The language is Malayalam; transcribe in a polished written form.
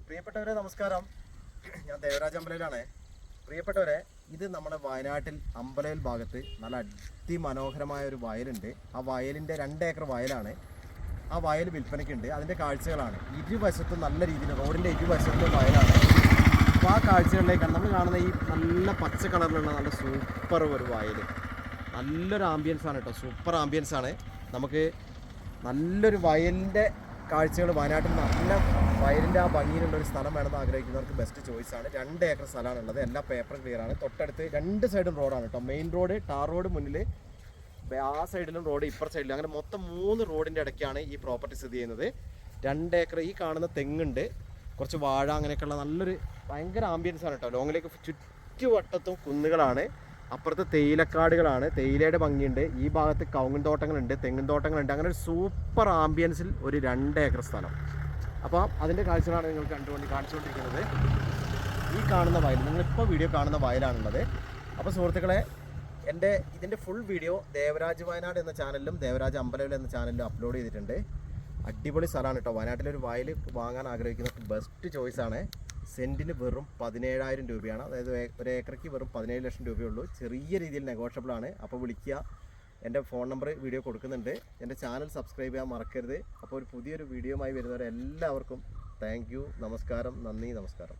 പ്രിയപ്പെട്ടവരെ നമസ്കാരം. ഞാൻ ദേവരാജ് അമ്പലയിലാണ്. പ്രിയപ്പെട്ടവരെ, ഇത് നമ്മുടെ വയനാട്ടിൽ അമ്പലയിൽ ഭാഗത്ത് നല്ല അതിമനോഹരമായ ഒരു വയലുണ്ട്. ആ വയലിൻ്റെ 2 ഏക്കർ വയലാണ്. ആ വയൽ വിൽപ്പനയ്ക്കുണ്ട്. അതിൻ്റെ കാഴ്ചകളാണ്. ഇരുവശത്തും നല്ല രീതിയിൽ റോഡിൻ്റെ ഇരുവശത്തും വയലാണ്. അപ്പോൾ ആ കാഴ്ചകളിലേക്കാണ് നമ്മൾ കാണുന്ന ഈ നല്ല പച്ച കളറിലുള്ള നല്ല സൂപ്പർ ഒരു വയൽ. നല്ലൊരു ആംബിയൻസ് ആണ് കേട്ടോ, സൂപ്പർ ആംബിയൻസ് ആണ്. നമുക്ക് നല്ലൊരു വയലിൻ്റെ കാഴ്ചകൾ വയനാട്ടിൽ നല്ല വയലിൻ്റെ ആ ഭംഗിയിലുള്ള ഒരു സ്ഥലം വേണമെന്ന് ആഗ്രഹിക്കുന്നവർക്ക് ബെസ്റ്റ് ചോയ്സ് ആണ്. 2 ഏക്കർ സ്ഥലമാണുള്ളത്. എല്ലാ പേപ്പറും ക്ലിയർ ആണ്. തൊട്ടടുത്ത് 2 സൈഡും റോഡാണ് കേട്ടോ. മെയിൻ റോഡ്, ടാർ റോഡ് മുന്നിൽ, ആ സൈഡിലും റോഡ്, ഇപ്പുറ സൈഡിലും, അങ്ങനെ മൊത്തം 3 റോഡിൻ്റെ ഇടയ്ക്കാണ് ഈ പ്രോപ്പർട്ടി സ്ഥിതി ചെയ്യുന്നത്. 2 ഏക്കർ. ഈ കാണുന്ന തെങ്ങുണ്ട്, കുറച്ച് വാഴ, അങ്ങനെയൊക്കെയുള്ള നല്ലൊരു ഭയങ്കര ആംബിയൻസ് ആണ് കേട്ടോ. ലോങ്ങിലേക്ക് ചുറ്റുവട്ടത്തും കുന്നുകളാണ്. അപ്പുറത്ത് തേയിലക്കാടുകളാണ്, തേയിലയുടെ ഭംഗിയുണ്ട്. ഈ ഭാഗത്ത് കവുങ്ങൻ തോട്ടങ്ങളുണ്ട്, തെങ്ങിൻ തോട്ടങ്ങളുണ്ട്. അങ്ങനെ ഒരു സൂപ്പർ ആംബിയൻസിൽ ഒരു 2 ഏക്കർ സ്ഥലം. അപ്പോൾ അതിൻ്റെ കാഴ്ചകളാണ് നിങ്ങൾ കാണിച്ചുകൊണ്ടിരിക്കുന്നത്. ഈ കാണുന്ന വയൽ, നിങ്ങളിപ്പോൾ വീഡിയോ കാണുന്ന വയലാണുള്ളത്. അപ്പോൾ സുഹൃത്തുക്കളെ, ഇതിൻ്റെ ഫുൾ വീഡിയോ ദേവരാജ് വയനാട് എന്ന ചാനലിലും ദേവരാജ് അമ്പലവിൽ എന്ന ചാനലിലും അപ്ലോഡ് ചെയ്തിട്ടുണ്ട്. അടിപൊളി സ്ഥലമാണ് കേട്ടോ. വയനാട്ടിലൊരു വയൽ വാങ്ങാൻ ആഗ്രഹിക്കുന്നവർക്ക് ബെസ്റ്റ് ചോയ്സാണ്. സെൻറ്റിന് വെറും 17,000 രൂപയാണ്. അതായത് 1 ഏക്കർക്ക് വെറും 17 ലക്ഷം രൂപയുള്ളൂ. ചെറിയ രീതിയിൽ നെഗോഷ്യബിൾ ആണ്. അപ്പോൾ വിളിക്കുക. എൻ്റെ ഫോൺ നമ്പർ വീഡിയോ കൊടുക്കുന്നുണ്ട്. എൻ്റെ ചാനൽ സബ്സ്ക്രൈബ് ചെയ്യാൻ മറക്കരുത്. അപ്പോൾ ഒരു പുതിയൊരു വീഡിയോയുമായി വരുന്നവരെ എല്ലാവർക്കും താങ്ക് യു, നമസ്കാരം, നന്ദി, നമസ്കാരം.